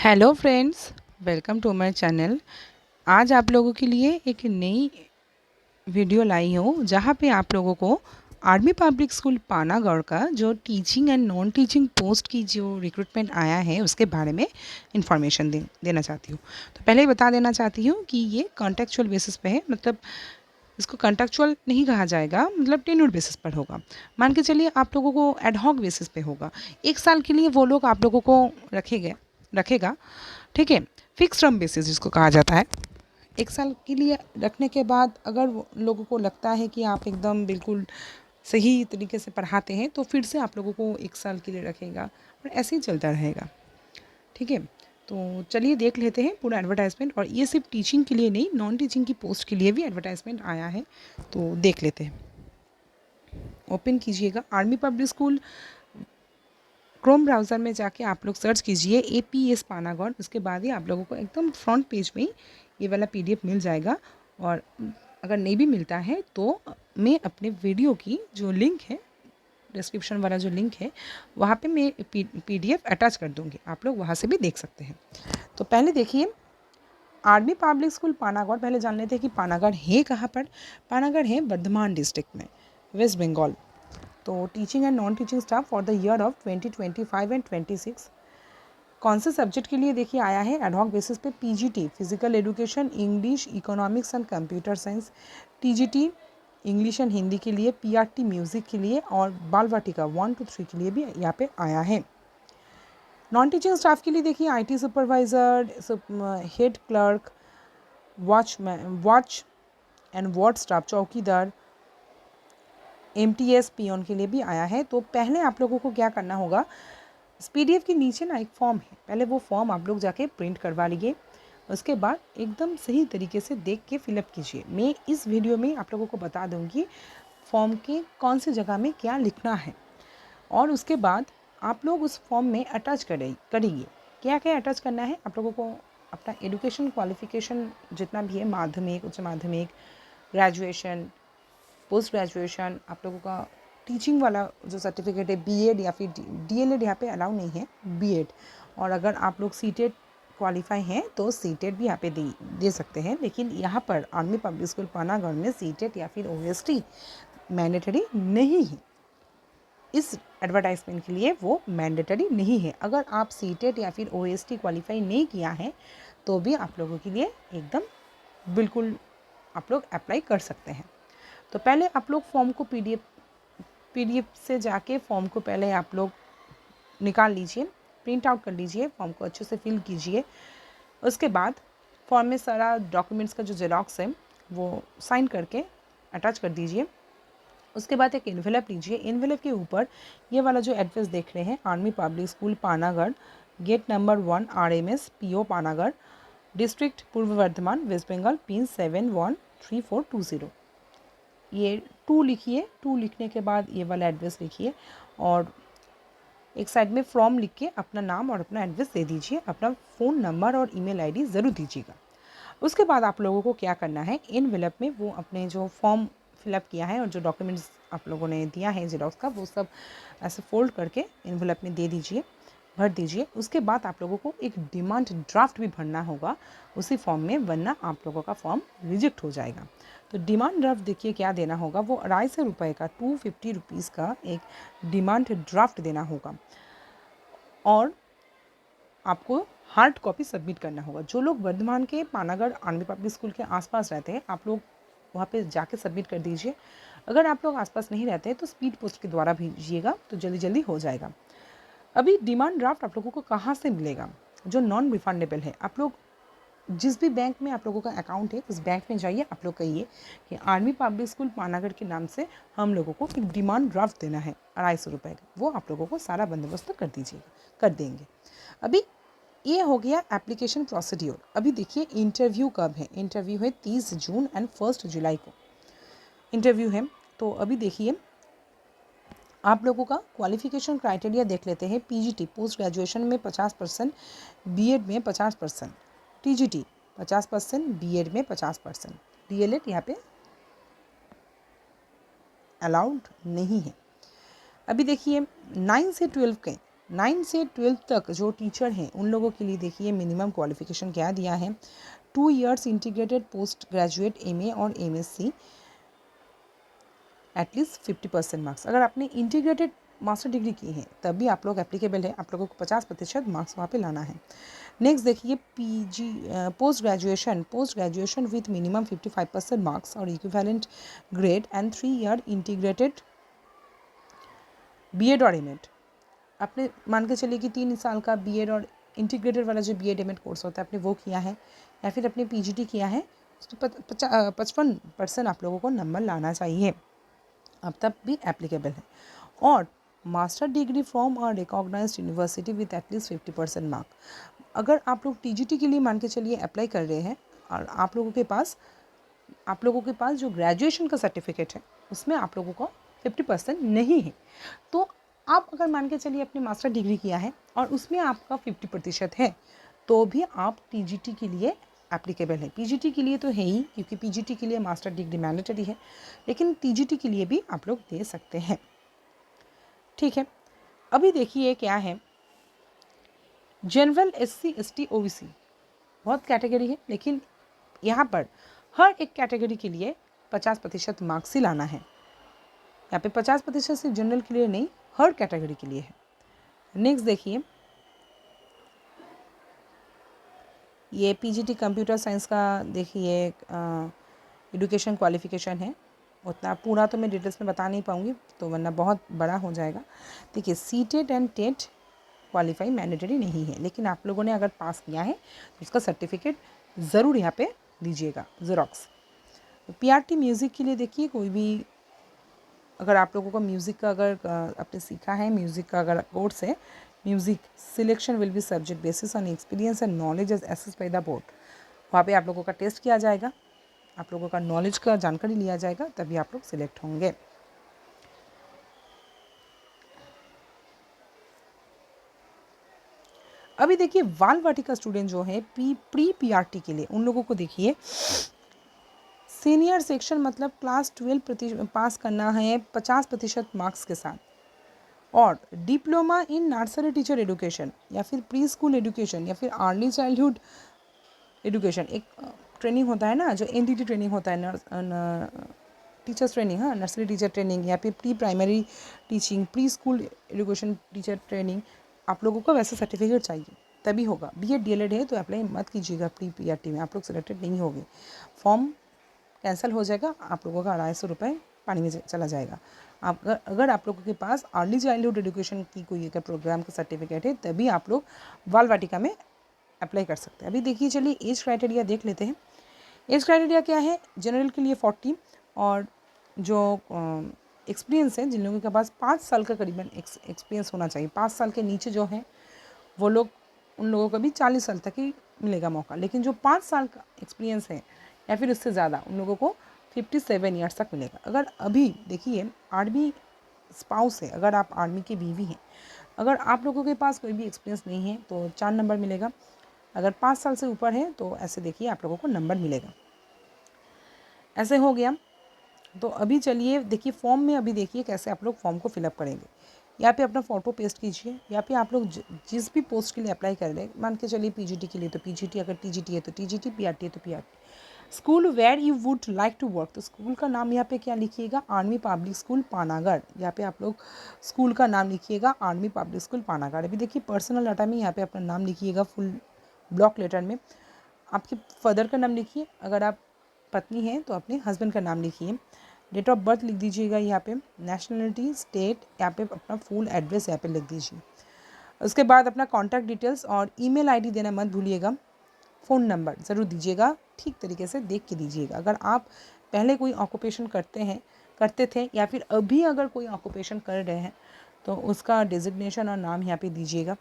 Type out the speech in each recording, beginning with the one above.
Hello friends, welcome to my channel. आज आप लोगों के लिए एक नई वीडियो लाई हूँ जहाँ पे आप लोगों को आर्मी पब्लिक स्कूल पानागढ़ का जो teaching and non teaching post की जो रिक्रूटमेंट आया है उसके बारे में इंफॉर्मेशन देना चाहती हूँ। तो पहले ही बता देना चाहती हूँ कि ये कॉन्टेक्चुअल बेसिस पे है, मतलब इसको कॉन्ट्रेक्चुअल नहीं कहा जाएगा, मतलब टेन्योर बेसिस पर होगा। मान के चलिए आप लोगों को एडहॉक बेसिस पे होगा। 1 साल के लिए वो लोग आप लोगों को रखेगा, ठीक है। फिक्स टर्म बेसिस जिसको कहा जाता है। 1 साल के लिए रखने के बाद अगर लोगों को लगता है कि आप एकदम बिल्कुल सही तरीके से पढ़ाते हैं तो फिर से आप लोगों को 1 साल के लिए रखेगा और ऐसे ही चलता रहेगा, ठीक है। तो चलिए देख लेते हैं पूरा एडवर्टाइजमेंट। और ये सिर्फ टीचिंग के लिए नहीं, नॉन टीचिंग की पोस्ट के लिए भी एडवर्टाइजमेंट आया है, तो देख लेते हैं। ओपन कीजिएगा army public school, Chrome browser में जाके आप लोग सर्च कीजिए APS पानागढ़। उसके बाद ही आप लोगों को एकदम फ्रंट पेज में ही ये वाला PDF मिल जाएगा। और अगर नहीं भी मिलता है तो मैं अपने वीडियो की जो लिंक है, डिस्क्रिप्शन वाला जो लिंक है, वहाँ पे मैं PDF अटैच कर दूँगी, आप लोग वहाँ से भी देख सकते हैं। तो पहले देखिए आर्मी पब्लिक स्कूल पानागढ़। पहले जान लेते हैं कि पानागढ़ है कहाँ पर। पानागढ़ है वर्धमान डिस्ट्रिक्ट में, वेस्ट बंगाल। तो teaching and non teaching staff for the year of 2025 and 26 कौन से सब्जेक्ट के लिए देखिए आया है एडहॉक बेसिस पे। PGT physical education, English, economics and computer science. TGT English and Hindi के लिए। PRT म्यूज़िक के लिए। और बाल वाटिका 1 to 3 के लिए भी यहाँ पे आया है। नॉन टीचिंग स्टाफ के लिए देखिए IT supervisor, head clerk, watch and ward staff, चौकीदार, MTS पियोन के लिए भी आया है। तो पहले आप लोगों को क्या करना होगा, इस PDF के नीचे ना एक फॉर्म है, पहले वो फॉर्म आप लोग जाके प्रिंट करवा लीजिए। उसके बाद एकदम सही तरीके से देख के फिलअप कीजिए। मैं इस वीडियो में आप लोगों को बता दूंगी फॉर्म के कौन सी जगह में क्या लिखना है। और उसके बाद आप लोग उस फॉर्म में अटैच करिए। क्या क्या अटैच करना है आप लोगों को, अपना एजुकेशन क्वालिफिकेशन जितना भी है, माध्यमिक, उच्च माध्यमिक, ग्रेजुएशन, पोस्ट ग्रेजुएशन, आप लोगों का टीचिंग वाला जो सर्टिफिकेट है, BEd या फिर DLEd यहाँ पे अलाउ नहीं है, BEd। और अगर आप लोग CTET क्वालिफाई हैं तो CTET भी यहाँ पे दे सकते हैं। लेकिन यहाँ पर आर्मी पब्लिक स्कूल पानागढ़ में CTET या फिर OST मैंडेटरी नहीं है। इस एडवर्टाइजमेंट के लिए वो मैंडेटरी नहीं है। अगर आप CTET या फिर OST क्वालिफाई नहीं किया है तो भी आप लोगों के लिए एकदम बिल्कुल आप लोग अप्लाई कर सकते हैं। तो पहले आप लोग फॉर्म को PDF से जाके फॉर्म को पहले आप लोग निकाल लीजिए, प्रिंट आउट कर लीजिए, फॉर्म को अच्छे से फिल कीजिए। उसके बाद फॉर्म में सारा डॉक्यूमेंट्स का जो जेरॉक्स है वो साइन करके अटैच कर दीजिए। उसके बाद एक एनवेलप लीजिए। एनवेलप के ऊपर ये वाला जो एड्रेस देख रहे हैं, army public school Panagarh, gate number 1 RMS PO Panagarh, district Purba Bardhaman, waste Bengal, pin 713420। ये 2 लिखिए। 2 लिखने के बाद ये वाला एड्रेस लिखिए और एक साइड में फ्रॉम लिख के अपना नाम और अपना एड्रेस दे दीजिए। अपना फ़ोन नंबर और ईमेल ID ज़रूर दीजिएगा। उसके बाद आप लोगों को क्या करना है, एनवेलप में वो अपने जो फॉर्म फिलअप किया है और जो डॉक्यूमेंट्स आप लोगों ने दिया है जेरॉक्स का, वो सब ऐसे फोल्ड करके एनवेलप में दे दीजिए, भर दीजिए। उसके बाद आप लोगों को एक डिमांड ड्राफ्ट भी भरना होगा उसी फॉर्म में, वरना आप लोगों का फॉर्म रिजेक्ट हो जाएगा। तो डिमांड ड्राफ्ट देखिए क्या देना होगा, वो 250 रुपये का, 250 रुपीज़ का एक डिमांड ड्राफ्ट देना होगा। और आपको हार्ड कॉपी सबमिट करना होगा। जो लोग वर्धमान के पानागढ़ आर्मी पब्लिक स्कूल के आसपास रहते हैं, आप लोग वहाँ पे जाके सबमिट कर दीजिए। अगर आप लोग आसपास नहीं रहते हैं तो स्पीड पोस्ट के द्वारा भेजिएगा, तो जल्दी जल्दी हो जाएगा। अभी डिमांड ड्राफ्ट आप लोगों को कहाँ से मिलेगा, जो नॉन रिफंडेबल है। आप लोग जिस भी बैंक में आप लोगों का अकाउंट है उस बैंक में जाइए, आप लोग कहिए कि आर्मी पब्लिक स्कूल पानागढ़ के नाम से हम लोगों को एक डिमांड ड्राफ्ट देना है 250 रुपये का। वो आप लोगों को सारा बंदोबस्त कर दीजिएगा, कर देंगे। अभी ये हो गया एप्लीकेशन प्रोसीड्यूर। अभी देखिए इंटरव्यू कब है। इंटरव्यू है 30 जून एंड 1 जुलाई को इंटरव्यू है। तो अभी देखिए आप लोगों का क्वालिफिकेशन क्राइटेरिया देख लेते हैं। PGT पोस्ट ग्रेजुएशन में 50%, BEd में 50%, TGT 50%, BEd में 50%, DLEd यहाँ पे अलाउड नहीं है। अभी देखिए 9 से 12 के 9 से 12 तक जो टीचर हैं उन लोगों के लिए देखिए मिनिमम क्वालिफिकेशन क्या दिया है, 2 years integrated post graduate MA और MSc एटलीस्ट 50% मार्क्स। अगर आपने इंटीग्रेटेड मास्टर डिग्री की है तब भी आप लोग एप्लीकेबल है, आप लोगों को 50% मार्क्स वहाँ पे लाना है। नेक्स्ट देखिए PG post graduation with minimum 55% marks और equivalent grade and 3 year integrated BEd और MAd। आपने मान के चलिए कि 3 साल का BEd और इंटीग्रेटेड वाला जो BEd MAd कोर्स होता है आपने वो किया है या फिर अपने PGT किया है, तो 55% आप लोगों को नंबर लाना चाहिए, अब तब भी एप्लीकेबल है। और master degree from a recognised university with at least 50% mark. अगर आप लोग TGT के लिए मान के चलिए अप्लाई कर रहे हैं और आप लोगों के पास जो ग्रेजुएशन का सर्टिफिकेट है उसमें आप लोगों को 50% नहीं है, तो आप अगर मान के चलिए अपनी मास्टर डिग्री किया है और उसमें आपका 50% है तो भी आप TGT के लिए एप्लीकेबल है। PGT के लिए तो है ही, क्योंकि PGT के लिए मास्टर डिग्री मैंडेटरी है, लेकिन TGT के लिए भी आप लोग दे सकते हैं। ठीक है, अभी देखिए क्या है, जनरल SC ST OBC बहुत कैटेगरी है, लेकिन यहाँ पर हर एक कैटेगरी के लिए 50% मार्क्स ही लाना है। यहाँ पे 50% सिर्फ जनरल के लिए नहीं, हर कैटेगरी के लिए है। नेक्स्ट देखिए, ये PGT कंप्यूटर साइंस का देखिए एजुकेशन क्वालिफिकेशन है, उतना पूरा तो मैं डिटेल्स में बता नहीं पाऊँगी तो वरना बहुत बड़ा हो जाएगा। देखिए CTET and TET qualify mandatory नहीं है, लेकिन आप लोगों ने अगर पास किया है तो उसका सर्टिफिकेट ज़रूर यहाँ पे दीजिएगा ज़ेरॉक्स। PRT म्यूज़िक के लिए देखिए, कोई भी अगर आप लोगों को म्यूज़िक का अगर आपने सीखा है, म्यूज़िक का अगर कोर्स है, music selection will be subject basis on experience and knowledge as assess by the board. वहाँ पे आप लोगों का टेस्ट किया जाएगा, आप लोगों का नॉलेज का जानकारी लिया जाएगा, तभी आप लोग सिलेक्ट होंगे। अभी देखिए वाल वाटिका स्टूडेंट जो है प्री PRT के लिए, उन लोगों को देखिए सीनियर सेक्शन मतलब क्लास 12 पास करना है 50% मार्क्स के साथ, और diploma in nursery teacher education या फिर प्री स्कूल एजुकेशन या फिर अर्ली चाइल्डहुड एजुकेशन, एक ट्रेनिंग होता है ना जो NTT ट्रेनिंग होता है, टीचर्स ट्रेनिंग, हाँ नर्सरी टीचर ट्रेनिंग या फिर pre primary teaching, pre school education teacher training, आप लोगों को वैसे सर्टिफिकेट चाहिए तभी होगा। BEd DLED है तो अप्लाई मत कीजिएगा प्री PRT में, आप लोग सिलेक्टेड नहीं होंगे, फॉर्म कैंसिल हो जाएगा, आप लोगों का 250 रुपये पानी में चला जाएगा। आप अगर आप लोगों के पास अर्ली चाइल्डहुड एजुकेशन की कोई अगर प्रोग्राम का सर्टिफिकेट है तभी आप लोग बाल वाटिका में अप्लाई कर सकते हैं। अभी देखिए चलिए एज क्राइटेरिया देख लेते हैं। एज क्राइटेरिया क्या है, जनरल के लिए 40, और जो एक्सपीरियंस है, जिन लोगों के पास 5 साल का करीबन एक्सपीरियंस होना चाहिए, 5 साल के नीचे जो है वो लोग, उन लोगों को भी 40 साल तक ही मिलेगा मौका, लेकिन जो 5 साल का एक्सपीरियंस है या फिर उससे ज़्यादा, उन लोगों को 57 ईयर्स तक मिलेगा। अगर अभी देखिए आर्मी स्पाउस है, अगर आप आर्मी की बीवी हैं, अगर आप लोगों के पास कोई भी एक्सपीरियंस नहीं है तो 4 नंबर मिलेगा, अगर 5 साल से ऊपर है तो ऐसे देखिए आप लोगों को नंबर मिलेगा। ऐसे हो गया। तो अभी चलिए देखिए फॉर्म में, अभी देखिए कैसे आप लोग फॉर्म को फिलअप करेंगे। यहाँ पे अपना फ़ोटो पेस्ट कीजिए, यहाँ पे आप लोग जिस भी पोस्ट के लिए अप्लाई कर रहे हैं, मान के चलिए PGT के लिए तो PGT, अगर TGT है तो TGT, PRT है तो PRT। School where you would like to work, तो स्कूल का नाम यहाँ पे क्या लिखिएगा, आर्मी पब्लिक स्कूल पानागढ़। यहाँ पे आप लोग स्कूल का नाम लिखिएगा आर्मी पब्लिक स्कूल पानागढ़। अभी देखिए पर्सनल डाटा में यहाँ पे अपना नाम लिखिएगा फुल ब्लॉक लेटर में, आपके फादर का नाम लिखिए, अगर आप पत्नी हैं तो अपने हस्बैंड का नाम लिखिए, डेट ऑफ बर्थ लिख दीजिएगा यहाँ पे, नेशनलिटी स्टेट, यहाँ पे अपना फुल एड्रेस यहाँ पे लिख दीजिए। उसके बाद अपना कॉन्टैक्ट डिटेल्स और ईमेल आईडी देना मत भूलिएगा, फ़ोन नंबर ज़रूर दीजिएगा, ठीक तरीके से देख के दीजिएगा। अगर आप पहले कोई ऑक्यूपेशन करते थे या फिर अभी अगर कोई ऑक्यूपेशन कर रहे हैं तो उसका डिजिग्नेशन और नाम यहाँ पे दीजिएगा।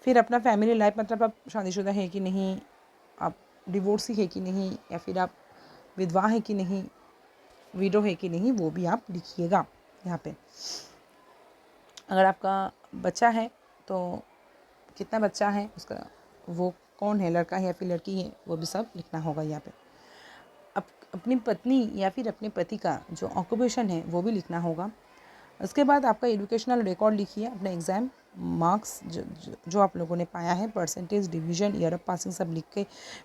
फिर अपना फैमिली लाइफ, मतलब आप शादीशुदा है कि नहीं, आप डिवोर्सी है कि नहीं, या फिर आप विधवा है कि नहीं, विडो है कि नहीं, वो भी आप लिखिएगा यहाँ पे। अगर आपका बच्चा है तो कितना बच्चा है उसका, वो कौन है, लड़का है या फिर लड़की है, वो भी सब लिखना होगा यहाँ पे। अपनी पत्नी या फिर अपने पति का जो ऑक्यूपेशन है वो भी लिखना होगा। उसके बाद आपका एजुकेशनल रिकॉर्ड लिखिए, अपना एग्ज़ाम मार्क्स जो आप लोगों ने पाया है, percentage, division, year of passing सब लिख के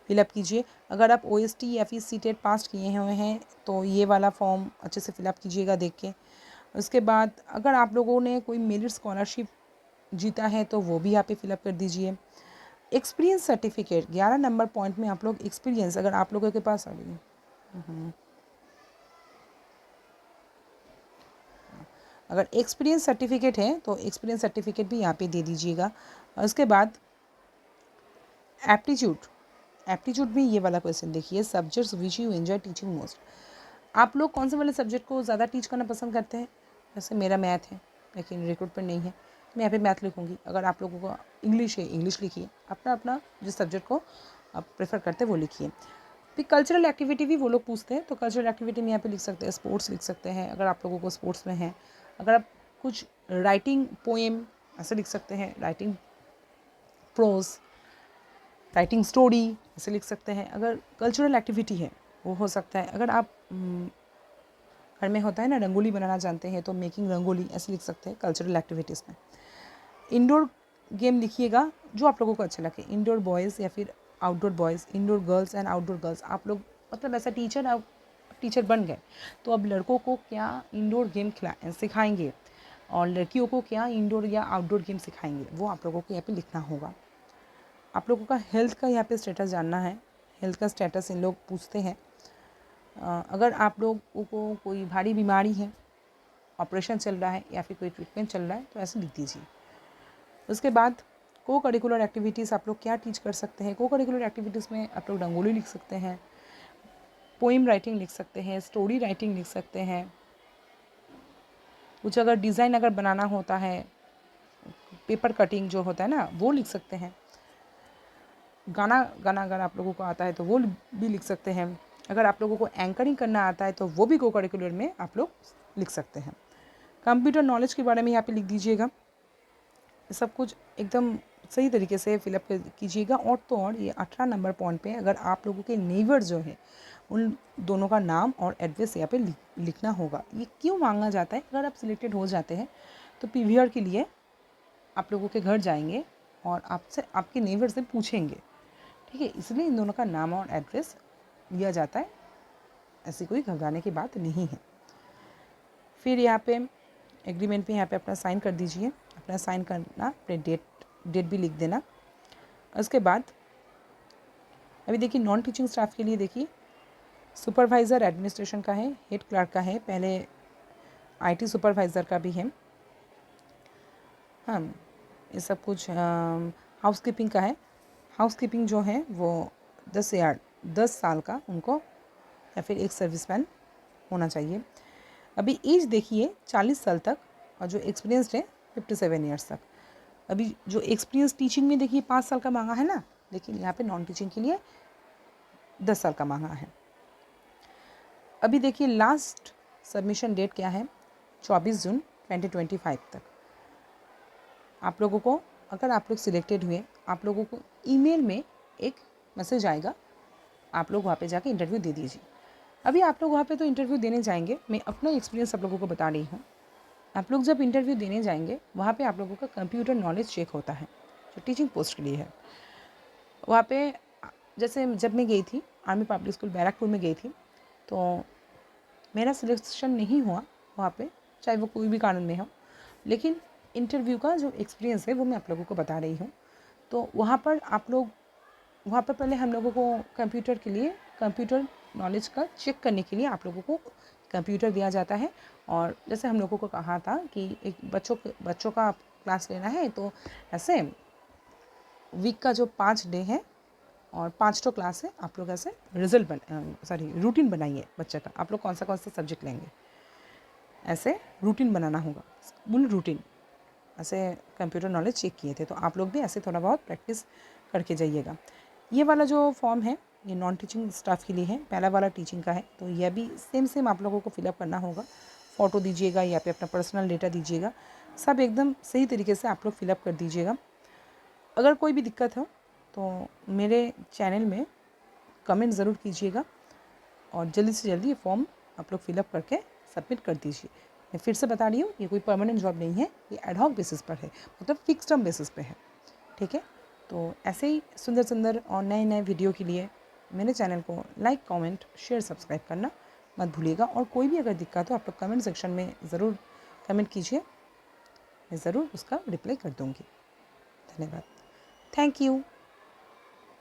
फिलअप कीजिए। अगर आप OST या फिर सीटेट पास किए हुए हैं तो ये वाला फॉर्म अच्छे से फिलअप कीजिएगा देख के। उसके बाद अगर आप लोगों ने कोई मेरिट स्कॉलरशिप जीता है तो वो भी यहाँ पे फिलअप कर दीजिए। एक्सपीरियंस सर्टिफिकेट 11 नंबर पॉइंट में आप लोग एक्सपीरियंस, अगर आप लोगों के पास अगर एक्सपीरियंस सर्टिफिकेट है तो एक्सपीरियंस सर्टिफिकेट भी यहाँ पे दे दीजिएगा। और उसके बाद एप्टीट्यूड में ये वाला क्वेश्चन देखिए, subjects which you enjoy teaching most. आप लोग कौन से वाले सब्जेक्ट को ज़्यादा टीच करना पसंद करते हैं? जैसे मेरा मैथ है लेकिन रिक्रूटमेंट नहीं है, मैं यहाँ पे मैथ लिखूँगी। अगर आप लोगों को इंग्लिश है, इंग्लिश लिखिए। अपना अपना जिस सब्जेक्ट को आप प्रेफर करते हैं वो लिखिए। फिर कल्चरल एक्टिविटी भी वो लोग पूछते हैं, तो कल्चरल एक्टिविटी में यहाँ पे लिख सकते हैं, स्पोर्ट्स लिख सकते हैं अगर आप लोगों को स्पोर्ट्स में है। अगर आप कुछ राइटिंग पोएम ऐसे लिख सकते हैं, राइटिंग प्रोज, राइटिंग स्टोरी ऐसे लिख सकते हैं। अगर कल्चरल एक्टिविटी है वो हो सकता है। अगर आप घर में होता है ना रंगोली बनाना जानते हैं तो मेकिंग रंगोली ऐसे लिख सकते हैं कल्चरल एक्टिविटीज़ में। इंडोर गेम लिखिएगा जो आप लोगों को अच्छा लगे, इंडोर बॉयज़ या फिर outdoor boys, indoor girls and outdoor girls. आप लोग मतलब ऐसा टीचर बन गए तो अब लड़कों को क्या इंडोर गेम सिखाएंगे और लड़कियों को क्या इंडोर या आउटडोर गेम सिखाएंगे, वो आप लोगों को यहाँ पे लिखना होगा। आप लोगों का हेल्थ का यहाँ पे स्टेटस जानना है, हेल्थ का स्टेटस इन लोग पूछते हैं। अगर आप लोगों को कोई भारी बीमारी है, ऑपरेशन चल रहा है या फिर कोई ट्रीटमेंट चल रहा है तो ऐसे लिख दीजिए। उसके बाद को करिकुलर एक्टिविटीज़ आप लोग क्या टीच कर सकते हैं। को करिकुलर एक्टिविटीज़ में आप लोग रंगोली लिख सकते हैं, पोइम राइटिंग लिख सकते हैं, स्टोरी राइटिंग लिख सकते हैं। कुछ अगर डिज़ाइन अगर बनाना होता है, पेपर कटिंग जो होता है ना वो लिख सकते हैं। गाना अगर आप लोगों को आता है तो वो भी लिख सकते हैं। अगर आप लोगों को एंकरिंग करना आता है तो वो भी को करिकुलर में आप लोग लिख सकते हैं। कंप्यूटर नॉलेज के बारे में यहाँ पे लिख दीजिएगा। सब कुछ एकदम सही तरीके से फिलअप कीजिएगा। और तो और ये 18 नंबर पॉइंट पे अगर आप लोगों के नेबर जो है उन दोनों का नाम और एड्रेस यहाँ पे लिखना होगा। ये क्यों मांगा जाता है? अगर आप सिलेक्टेड हो जाते हैं तो PVR के लिए आप लोगों के घर जाएंगे और आपसे आपके नेबर से पूछेंगे, ठीक है, इसलिए इन दोनों का नाम और एड्रेस लिया जाता है। ऐसी कोई घबराने की बात नहीं है। फिर यहाँ पे एग्रीमेंट पे यहाँ पे अपना साइन कर दीजिए। अपना साइन करना, अपने डेट भी लिख देना। उसके बाद अभी देखिए नॉन टीचिंग स्टाफ के लिए देखिए सुपरवाइज़र एडमिनिस्ट्रेशन का है, हेड क्लर्क का है, पहले IT सुपरवाइज़र का भी है। हाँ, ये सब कुछ हाउसकीपिंग का है। हाउसकीपिंग जो है वो 10 साल का उनको या फिर एक सर्विसमैन होना चाहिए। अभी एज देखिए 40 साल तक और जो एक्सपीरियंसड है 57 ईयर्स तक। अभी जो एक्सपीरियंस टीचिंग में देखिए 5 साल का मांगा है ना, लेकिन यहाँ पे नॉन टीचिंग के लिए 10 साल का मांगा है। अभी देखिए लास्ट सबमिशन डेट क्या है, 24 जून 2025 तक। आप लोगों को अगर आप लोग सिलेक्टेड हुए, आप लोगों को ईमेल में एक मैसेज आएगा, आप लोग वहाँ पे जाके इंटरव्यू दे दीजिए। अभी आप लोग वहाँ पे तो इंटरव्यू देने जाएंगे, मैं अपना एक्सपीरियंस आप लोगों को बता रही हूँ। आप लोग जब इंटरव्यू देने जाएंगे वहाँ पे आप लोगों का कंप्यूटर नॉलेज चेक होता है जो टीचिंग पोस्ट के लिए है। वहाँ पे जैसे जब मैं गई थी आर्मी पब्लिक स्कूल बैरकपुर में गई थी तो मेरा सिलेक्शन नहीं हुआ वहाँ पे, चाहे वो कोई भी कारण में हो, लेकिन इंटरव्यू का जो एक्सपीरियंस है वो मैं आप लोगों को बता रही हूँ। तो वहाँ पर पहले हम लोगों को कंप्यूटर के लिए कंप्यूटर नॉलेज का चेक करने के लिए आप लोगों को कंप्यूटर दिया जाता है। और जैसे हम लोगों को कहा था कि एक बच्चों का क्लास लेना है तो ऐसे वीक का जो 5 डे है और 5 तो क्लास है, आप लोग ऐसे रूटीन बनाइए बच्चे का। आप लोग कौन सा सब्जेक्ट लेंगे, ऐसे रूटीन बनाना होगा, स्कूल रूटीन। ऐसे कंप्यूटर नॉलेज चेक किए थे तो आप लोग भी ऐसे थोड़ा बहुत प्रैक्टिस करके जाइएगा। ये वाला जो फॉर्म है ये नॉन टीचिंग स्टाफ के लिए है, पहला वाला टीचिंग का है। तो यह भी सेम आप लोगों को फिलअप करना होगा। फ़ोटो दीजिएगा या पे अपना पर्सनल डेटा दीजिएगा, सब एकदम सही तरीके से आप लोग फिलअप कर दीजिएगा। अगर कोई भी दिक्कत हो तो मेरे चैनल में कमेंट ज़रूर कीजिएगा और जल्दी से जल्दी ये फॉर्म आप लोग फिलअप करके सबमिट कर दीजिए। मैं फिर से बता रही हूँ, ये कोई परमानेंट जॉब नहीं है, ये एडहॉक बेसिस पर है, मतलब फिक्स टर्म बेसिस पे है। ठीक है, तो ऐसे ही सुंदर सुंदर और नए नए वीडियो के लिए मेरे चैनल को लाइक, कमेंट, शेयर, सब्सक्राइब करना मत भूलिएगा। और कोई भी अगर दिक्कत हो आप लोग कमेंट सेक्शन में ज़रूर कमेंट कीजिए, मैं ज़रूर उसका रिप्लाई कर दूँगी। धन्यवाद। Thank you.